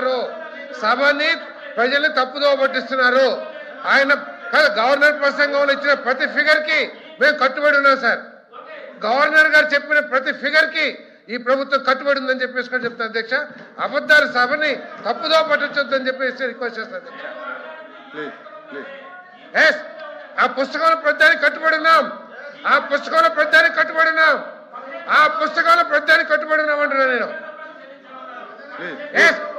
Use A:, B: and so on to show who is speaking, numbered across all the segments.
A: పట్టిస్తున్నారు, సభని ప్రజల్ని తప్పుదోవ పట్టిస్తున్నారు. ఆయన గవర్నర్ ప్రసంగంలో ఇచ్చిన ప్రతి ఫిగర్ కి మేము కట్టుబడి ఉన్నాం సార్. గవర్నర్ గారు చెప్పిన ప్రతి ఫిగర్ కి ఈ ప్రభుత్వం కట్టుబడి ఉందని చెప్పేసి కూడా చెప్తాను అధ్యక్ష. అబద్ధాల సభని తప్పుదోవ పట్టించొద్దని చెప్పేసి రిక్వెస్ట్ చేస్తాను అధ్యక్ష. ఆ పుస్తకంలో ప్రతిదానికి కట్టుబడి ఉన్నాం, ఆ పుస్తకంలో ప్రతిదానికి కట్టుబడి ఉన్నాం, ఆ పుస్తకంలో ప్రతిదానికి కట్టుబడి ఉన్నాం అంటున్నా నేను.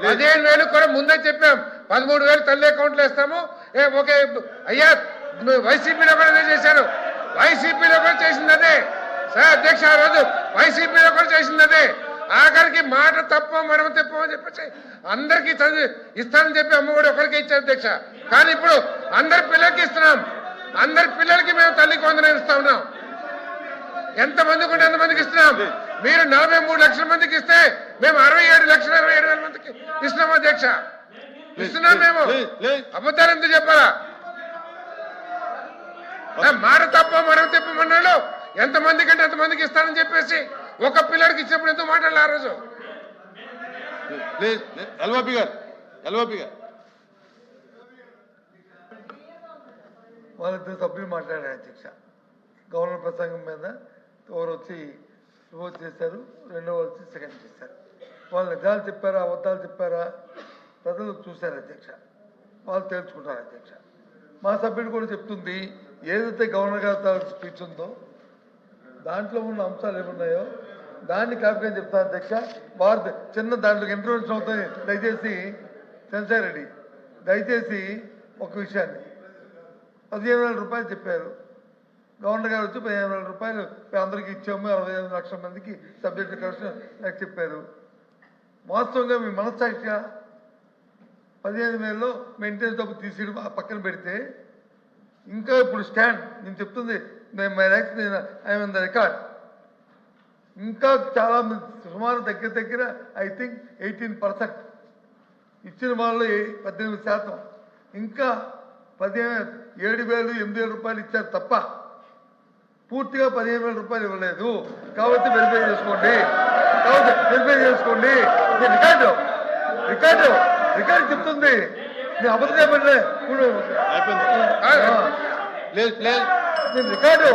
A: 15,000 కూడా ముందే చెప్పాం, 13,000 తల్లి అకౌంట్లో వేస్తాము. ఓకే అయ్యా, వైసీపీలో కూడా చేశారు, వైసీపీలో కూడా చేసింది అదే సార్ అధ్యక్ష. ఆ రోజు వైసీపీలో కూడా చేసింది అదే. ఆఖరికి మాట తప్ప మనం తెప్పమని చెప్పేసి అందరికీ చదివి ఇస్తానని చెప్పి అమ్మ కూడా ఒకరికి ఇచ్చారు అధ్యక్ష. కానీ ఇప్పుడు అందరి పిల్లలకి ఇస్తున్నాం, అందరి పిల్లలకి మేము తల్లికి వందనం ఇస్తా ఉన్నాం. ఎంతమందికి ఉంటే అంతమందికి ఇస్తున్నాం. మీరు 43 లక్షల మందికి ఇస్తే మేము 67,27,000 మందికి ఇస్తున్నాం అధ్యక్ష. ఇస్తున్నాం మేము. అబద్ధాలు ఎందుకు చెప్పాలా? మాట తప్ప మనం తెప్పమన్నాడు. ఎంతమంది కంటే అంతమందికి ఇస్తానని చెప్పేసి ఒక పిల్లడికి ఇచ్చినప్పుడు ఎందుకు మాట్లాడాలి ఆ రోజు?
B: వాళ్ళిద్దరు సభ్యులు మాట్లాడారు అధ్యక్ష. గవర్నర్ ప్రసంగం మీద ఎవరు వచ్చి ఓట్ చేశారు, రెండో వాళ్ళు వచ్చి సెకండ్ చేశారు. వాళ్ళు నిజాలు చెప్పారా అబద్ధాలు చెప్పారా ప్రజలు చూశారు అధ్యక్ష, వాళ్ళు తేల్చుకుంటారు అధ్యక్ష. మా సభ్యుడు కూడా చెప్తుంది, ఏదైతే గవర్నర్ గారి స్పీచ్ ఉందో దాంట్లో ఉన్న అంశాలు ఏమున్నాయో దాన్ని కాపీ చెప్తాను అధ్యక్ష. వారు చిన్న దాంట్లో ఇంటర్వ్యూషన్ అవుతుంది. దయచేసి సెన్సార్ రెడ్డి, దయచేసి ఒక విషయాన్ని 15,000 రూపాయలు చెప్పారు. గవర్నర్ గారు వచ్చి 15,000 రూపాయలు అందరికీ ఇచ్చాము, 65 లక్షల మందికి సబ్జెక్ట్ కరెక్షన్ నాకు చెప్పారు. వాస్తవంగా మీ మనస్సాక్షిగా 15,000లో మెయింటెనెన్స్ డబ్బు తీసి పక్కన పెడితే ఇంకా ఇప్పుడు స్టాండ్ నేను చెప్తుంది ఐఎమ్ ద రికార్డ్. ఇంకా చాలా సుమారు దగ్గర ఐ థింక్ 18% ఇచ్చిన వాళ్ళు 18%, ఇంకా 7,000 8,000 రూపాయలు ఇచ్చారు తప్ప పూర్తిగా 15,000 రూపాయలు ఇవ్వలేదు. కాబట్టి వెరిఫై చేసుకోండి, రికార్డు చెప్తుంది. నేను అబద్ధం చెప్పండి, నేను రికార్డు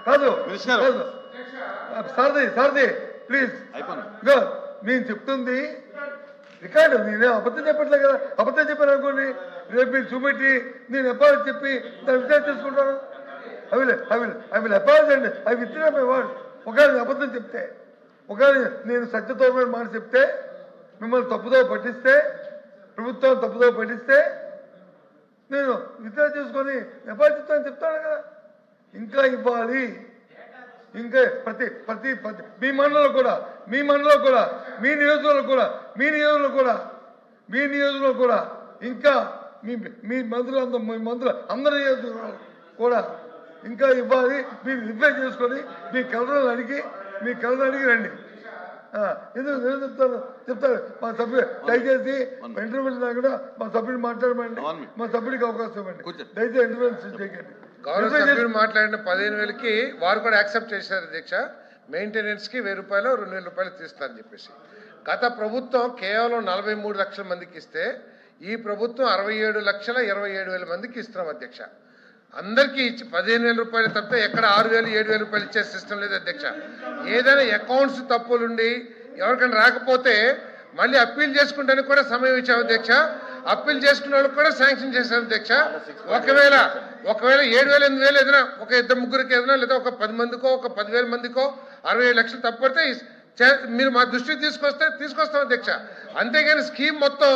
B: కాదు సారథి ప్లీజ్, నేను చెప్తుంది రికార్డు. నేనే అబద్ధం చెప్పట్లే కదా. అబద్ధం చెప్పాను అనుకోండి, రేపు మీరు చూపెట్టి నేను ఎప్పుడు చెప్పి దాన్ని విచారణ చేసుకుంటాను. ఐ విల్ అపాలజీ అండి, ఐ విత్డ్రా మై వర్డ్. ఒకవేళ అబద్ధం చెప్తే, ఒకవేళ నేను సత్యతోమైన మాట చెప్తే, మిమ్మల్ని తప్పుదో పట్టిస్తే, ప్రభుత్వం తప్పుదో పట్టిస్తే నేను విత్డ్రా చేసుకొని ఎపాలజీ చెప్తాను కదా. ఇంకా ఇవ్వాలి, ఇంకా ప్రతి మీ మండలంలో కూడా మీ నియోజకవర్గంలో కూడా ఇంకా మీ మంత్రులు అందరి నియోజకవర్గాలు కూడా ఇంకా ఇవ్వాలి. మీరు రిప్లై చేసుకొని మీ కలర్లు అడిగి రండి. ఎందుకు నేను చెప్తాను మా సభ్యులు దయచేసి ఇంటర్వ్యూ కూడా మా సభ్యులు మాట్లాడమండి, మా సభ్యుడికి అవకాశం ఇవ్వండి దయచేసి ఇంటర్వ్యూ చేయకండి.
A: గౌరవ సభ్యులు మాట్లాడిన 15,000కి వారు కూడా యాక్సెప్ట్ చేశారు అధ్యక్ష. మెయింటెనెన్స్ కి 1,000 రూపాయలు 2,000 రూపాయలు తీస్తారని చెప్పేసి. గత ప్రభుత్వం కేవలం 43 లక్షల మందికి ఇస్తే ఈ ప్రభుత్వం 67,27,000 మందికి ఇస్తున్నాం అధ్యక్ష. అందరికీ ఇచ్చి 15,000 రూపాయలు తప్ప ఎక్కడ 6,000 7,000 రూపాయలు ఇచ్చే సిస్టమ్ లేదు అధ్యక్ష. ఏదైనా అకౌంట్స్ తప్పులుండి ఎవరికైనా రాకపోతే మళ్ళీ అప్పీల్ చేసుకుంటానికి కూడా సమయం ఇచ్చాం అధ్యక్ష. అప్పీల్ చేసుకున్న వాళ్ళకి కూడా శాంక్షన్ చేశాం అధ్యక్ష. ఒకవేళ 7,000 8,000 ఏదైనా ఒక 2-3 ఏదైనా లేదా ఒక 10 మందికో ఒక 10,000 మందికో 67 లక్షలు తప్పడితే మీరు మా దృష్టికి తీసుకొస్తాం అధ్యక్ష. అంతేగాని స్కీమ్ మొత్తం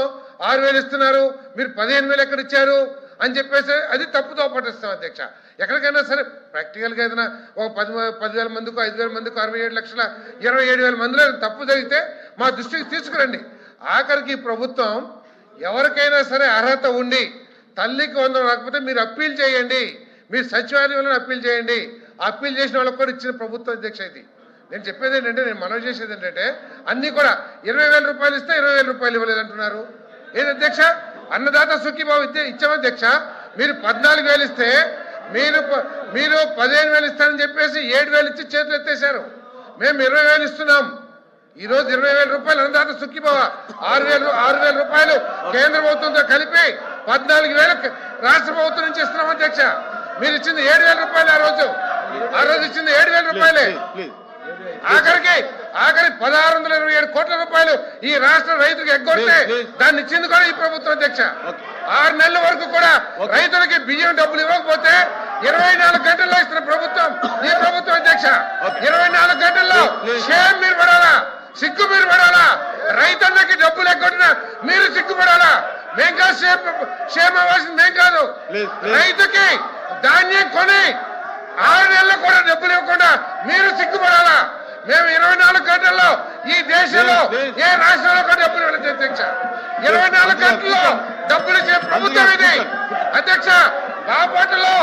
A: 6,000 ఇస్తున్నారు, మీరు 15,000 ఎక్కడ ఇచ్చారు అని చెప్పేసి అది తప్పుతో పట్టిస్తాం అధ్యక్ష. ఎక్కడికైనా సరే ప్రాక్టికల్గా ఏదైనా ఒక 10,000 మందికో 5,000 మందికో 67,27,000 మందిలో తప్పు జరిగితే మా దృష్టికి తీసుకురండి. ఆఖరికి ప్రభుత్వం ఎవరికైనా సరే అర్హత ఉండి తల్లికి వందనం రాకపోతే మీరు అప్పీల్ చేయండి, మీరు సచివాలయంలో అప్పీల్ చేయండి. అప్పీల్ చేసిన వాళ్ళకి కూడా ఇచ్చిన ప్రభుత్వం అధ్యక్ష. ఇది నేను చెప్పేది ఏంటంటే, నేను మనవి చేసేది ఏంటంటే, అన్ని కూడా 20,000 రూపాయలు ఇస్తే 20,000 రూపాయలు ఇవ్వలేదు అంటున్నారు. ఏది అధ్యక్ష? అన్నదాత సుఖీభావ ఇచ్చాం అధ్యక్ష. మీరు 14,000 ఇస్తే మీరు 15,000 ఇస్తారని చెప్పేసి 7,000 ఇచ్చి చేతులు ఎత్తేశారు. మేము 20,000 ఇస్తున్నాం. ఈ రోజు 20,000 రూపాయలు అన్నదాత సుఖీభవ 6,000 రూపాయలు కేంద్ర ప్రభుత్వంతో కలిపి 14,000 రాష్ట్ర ప్రభుత్వం నుంచి ఇస్తున్నాం అధ్యక్ష. మీరు ఇచ్చింది 7,000 రూపాయలు ఆ రోజు ఇచ్చింది 7,000 రూపాయలే. ఆఖరి 1,627 కోట్ల రూపాయలు ఈ రాష్ట్ర రైతులకు ఎగ్గొడితే దాన్ని ఇచ్చింది కూడా ఈ ప్రభుత్వం అధ్యక్ష. 6 నెలల వరకు కూడా రైతులకి బియ్యం డబ్బులు ఇవ్వకపోతే 24 గంటల్లో ఇస్తున్న ప్రభుత్వం ఈ ప్రభుత్వం అధ్యక్ష. 24 గంటల్లో షేమ్ మీరు పడాలా, సిగ్గు మీరు పడాలా. రైతన్నకి డబ్బులు ఎగ్గొట్టినా మీరు సిగ్గుపడాలా. మేం కాదు షేమ్ అవ్వాల్సింది, మేం కాదు. రైతుకి ధాన్యం కొని 6 నెలలు కూడా డబ్బులు ఇవ్వకుండా మీరు సిగ్గుపడాలా. మేము 24 గంటల్లో ఈ దేశంలో ఏ రాష్ట్రంలో కూడా డబ్బులు ఇవ్వలేదు అధ్యక్ష. 24 గంటల్లో డబ్బులు ఇచ్చే ప్రభుత్వం ఇది అధ్యక్ష. బాపట్లలో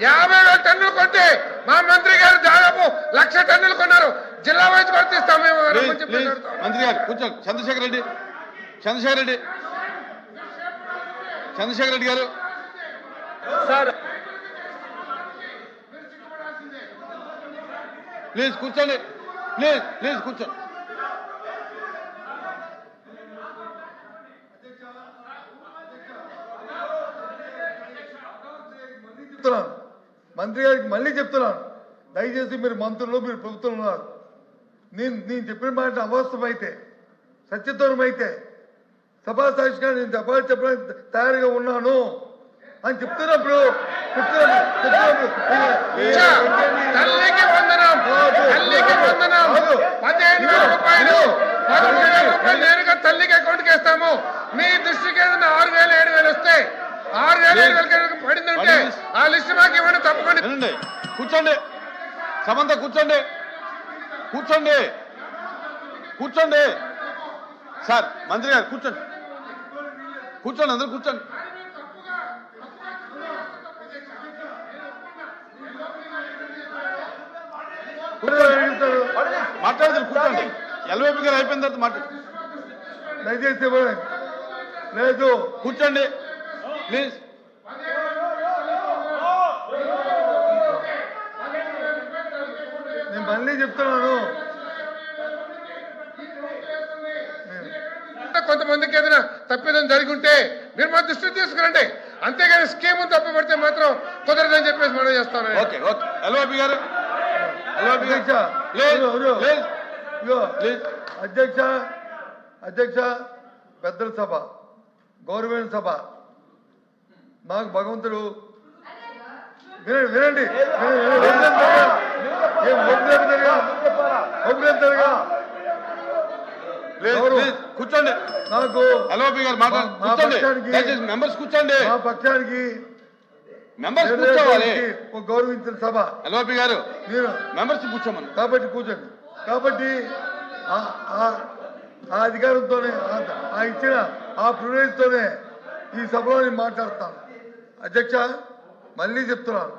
A: 50,000 టన్నులు కొంటే మా మంత్రి గారు దాదాపు 1,00,000 టన్నులు కొన్నారు. జిల్లా వైజ్ వర్తిస్తాం మేము.
C: మంత్రి గారు కొంచెం చంద్రశేఖర్ రెడ్డి గారు
D: సార్
C: ప్లీజ్ కూర్చోండి, ప్లీజ్ కూర్చోండి.
B: మంత్రి గారికి మళ్ళీ చెప్తున్నాను, దయచేసి మీరు మంత్రులు, మీరు ప్రభుత్వం ఉన్నారు. నేను చెప్పిన మాట అవాస్తవమైతే, సత్యదూరమైతే సభాసాక్షిగా నేను చెప్పడానికి తయారుగా ఉన్నాను అని చెప్తున్నప్పుడు
A: తల్లికి వందనం 15,000 రూపాయలు 13,000 రూపాయలు నేరుగా తల్లికి అకౌంట్కి వేస్తాము. మీ దృష్టికి ఏదైనా 6,000 7,000 వస్తే 6,000 7,000 పడిందంటే ఆ లిస్ట్ మాకు ఇవ్వండి తప్పకుండా.
C: కూర్చోండి సమంత, కూర్చోండి సార్. మంత్రి గారు కూర్చోండి, అందరూ కూర్చోండి. మాట్లాడదు కూర్చోండి. ఎల్వైపీ గారు అయిపోయిన తర్వాత మాట్లాడు.
B: దయచేసి లేదు,
C: కూర్చోండి ప్లీజ్.
B: నేను మళ్ళీ చెప్తున్నాను,
A: కొంతమందికి ఏదైనా తప్పిదం జరిగి ఉంటే మీరు మా దృష్టికి తీసుకురండి. అంతేగాని స్కీమ్ తప్పబడితే మాత్రం కుదరదని చెప్పేసి మనం చేస్తాను.
C: ఓకే ఎల్వైపీ గారు
B: అధ్యక్ష పెద్దల సభ, గౌరవమైన సభ. నాకు భగవంతుడు వినండి
C: కూర్చోండి.
B: నాకు
C: ఎల్వైపీ గారు మెంబర్స్ కూర్చోండి.
B: మా పక్షానికి
C: మెంబర్స్ కూర్చోవాలి.
B: గౌరవించిన సభ
C: ఎల్వైపీ గారు
B: మీరు
C: మెంబర్స్ కూర్చోమని
B: కాబట్టి కూర్చోండి. కాబట్టి ఆ అధికారంతోనే ఆ ఇచ్చిన ఆ ప్రివిలేజ్తోనే ఈ సభలో నేను మాట్లాడతాను. అధ్యక్ష మళ్ళీ చెప్తున్నాను,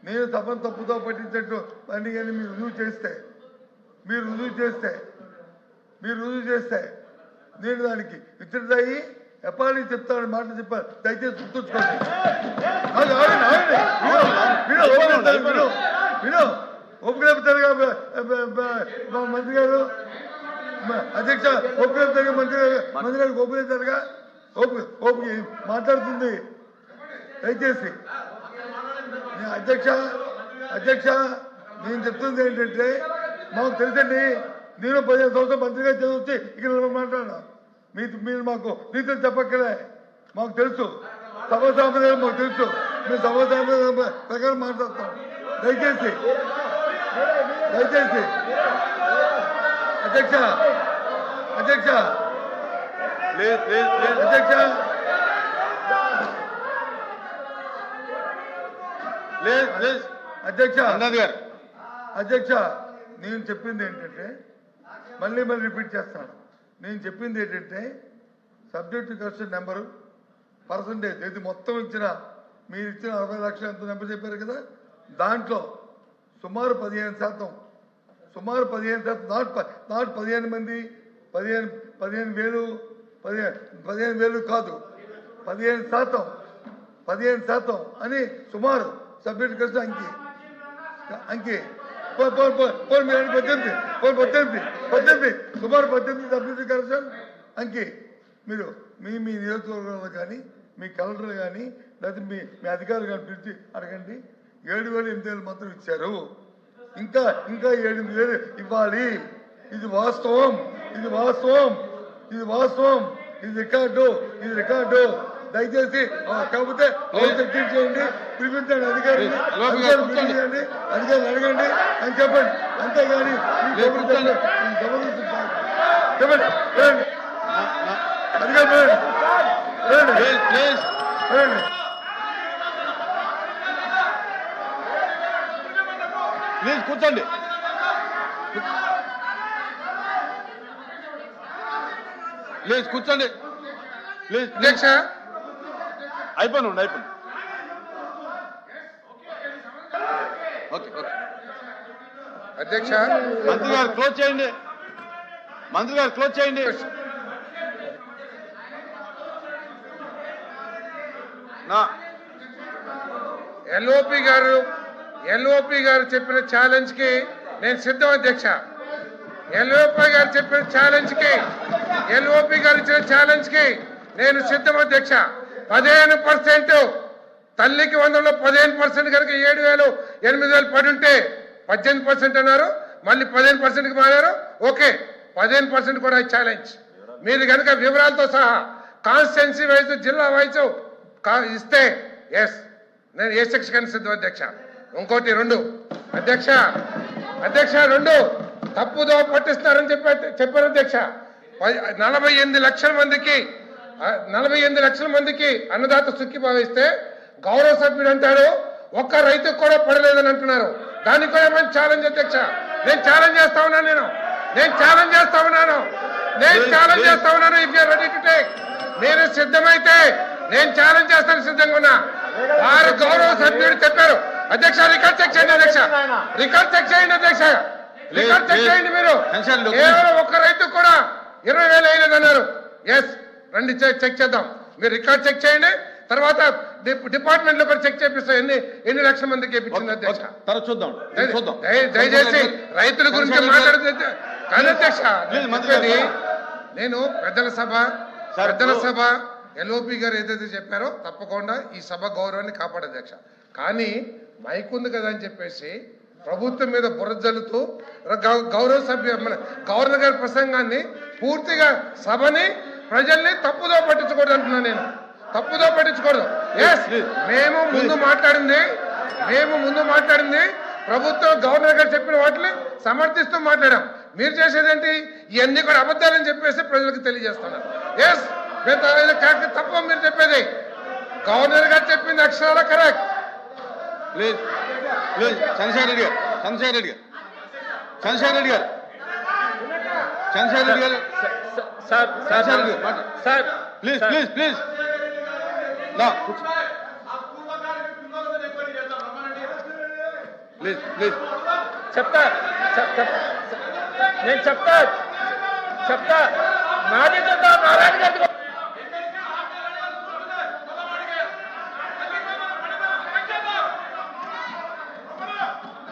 B: నేను సభను తప్పుతో పట్టించినట్టు అన్ని కానీ మీరు రుజువు చేస్తే నేను దానికి విచ్చుడయ్యి ఎప్పటి చెప్తానని మాట చెప్పాను. దయచేసి గుర్తుంచుకోండి. ఒప్పుకోలేపుతారుగా మంత్రి గారు, అధ్యక్ష ఒప్పుకోలేపుతారుగా మంత్రి గారికి ఒప్పుకోలేతారుగా ఓపిక మాట్లాడుతుంది. దయచేసి అధ్యక్ష నేను చెప్తుంది ఏంటంటే, మాకు తెలుసండి, నేను 15 సంవత్సరాలు మంత్రిగా చదివించి ఇక్కడ మాట్లాడా. మీరు మాకు నీతులు చెప్పక్కలే, మాకు తెలుసు. సభా సాంప్రదాయం మాకు తెలుసు. మేము సభా సాంప్రదాయం ప్రకారం మాట్లాడతాం. దయచేసి అధ్యక్ష అధ్యక్ష నేను చెప్పింది ఏంటంటే, మళ్ళీ రిపీట్ చేస్తాను. నేను చెప్పింది ఏంటంటే, సబ్జెక్టు క్వశ్చన్ నెంబరు పర్సంటేజ్ ఇది మొత్తం మీరు ఇచ్చిన 60 లక్షలు ఎంత నెంబర్ చెప్పారు కదా, దాంట్లో సుమారు 15%, నాట్ 15 మంది 15,000 కాదు, 15% అని సుమారు సబ్జెక్టు క్వశ్చన్ అంకి మీరు 18 సుమారు 18 సబ్సిడీ కరెక్షన్ అంకి మీరు మీ నియోజకవర్గంలో కానీ మీ కలెక్టర్ కానీ లేకపోతే మీ అధికారులు కానీ పిలిచి అడగండి. 7,000 8,000 మాత్రం ఇచ్చారు, ఇంకా 8,000 ఇవ్వాలి. ఇది వాస్తవం, ఇది రికార్డు. దయచేసి కాకపోతే చెక్ చేయండి, పిలిపించండి అధికారులు అడగండి అని చెప్పండి. అంతేగాని చెప్పండి అధికారులు
C: ప్లీజ్ కూర్చోండి. ప్లీజ్ కూర్చోండి. ప్లీజ్
A: అధ్యక్ష
C: అయిపోయింది. Okay okay.
A: అధ్యక్ష
C: మంత్రి గారు క్లోజ్ చేయండి.
A: ఎల్ఓపి గారు చెప్పిన ఛాలెంజ్ కి నేను సిద్ధం అధ్యక్ష. ఎల్ఓపి గారు చెప్పిన ఛాలెంజ్ కి ఎల్ఓపి గారు ఇచ్చిన ఛాలెంజ్ కి నేను సిద్ధం అధ్యక్ష. 15% తల్లికి 100లో 15% కనుక 7,000 8,000 పడి ఉంటే 18% అన్నారు, మళ్ళీ 15%కి మారారు. ఓకే, 15% కూడా ఛాలెంజ్. మీరు కనుక వివరాలతో సహా కాన్స్టిట్యున్సీ వైజ్ జిల్లా వైజ్ ఇస్తే ఎస్ నేను ఏ సెక్షన్ సిద్ధం అధ్యక్ష. ఇంకోటి 2 అధ్యక్ష 2 తప్పుదో పట్టిస్తున్నారని చెప్పారు అధ్యక్ష. 48 లక్షల మందికి అన్నదాత సుఖి భావిస్తే గౌరవ సభ్యుడు అంటాడు ఒక్క రైతుకు కూడా పడలేదని అంటున్నారు. దానికి కూడా ఏమైనా ఛాలెంజ్ అధ్యక్ష. నేను ఛాలెంజ్ చేస్తా ఉన్నాను. If you ready to take, నేను సిద్ధమైతే నేను ఛాలెంజ్ చేస్తాను, సిద్ధంగా ఉన్నా. వారు గౌరవ సభ్యుడు చెప్పారు అధ్యక్ష. రికార్డ్ చెక్ చేయండి అధ్యక్ష. మీరు కేవలం ఒక్క రైతు కూడా 20,000 అయినదన్నారు. ఎస్, రండి చెక్ చేద్దాం. మీరు రికార్డ్ చెక్ చేయండి, తర్వాత డిపార్ట్మెంట్ లో కూడా చెక్ చేపిస్తాం ఎన్ని లక్షల మందికి ఇప్పించింది అధ్యక్ష.
C: చూద్దాం.
A: దయచేసి రైతుల గురించి మాట్లాడుతుంది కానీ అధ్యక్ష. నేను పెద్దల సభ ఎల్ఓపి గారు ఏదైతే చెప్పారో తప్పకుండా ఈ సభ గౌరవాన్ని కాపాడు అధ్యక్ష. కానీ మైక్ ఉంది కదా అని చెప్పేసి ప్రభుత్వం మీద బురద జల్లుతూ గౌరవ సభ్యు గవర్నర్ గారి ప్రసంగాన్ని పూర్తిగా సభని ప్రజల్ని తప్పుదో పట్టించకూడదు అంటున్నాను నేను. తప్పుదో పట్టించకూడదు. ఎస్, మేము ముందు మాట్లాడింది ప్రభుత్వం గవర్నర్ గారు చెప్పిన వాటిని సమర్థిస్తూ మాట్లాడాం. మీరు చేసేదేంటి? ఇవన్నీ కూడా అబద్ధాలని చెప్పేసి ప్రజలకు తెలియజేస్తున్నారు. ఎస్, తప్ప మీరు చెప్పేది. గవర్నర్ గారు చెప్పింది అక్షరాల కరెక్ట్.
C: ప్లీజ్ చంద్రశేఖర్ రెడ్డి గారు
D: సార్
C: ప్లీజ్
D: నేను చెప్తా నాది నారాయణ గారి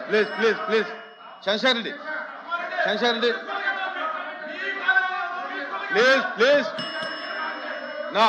C: ప్లీజ్ చంద్రశేఖర్ రెడ్డి ప్లీజ్ నా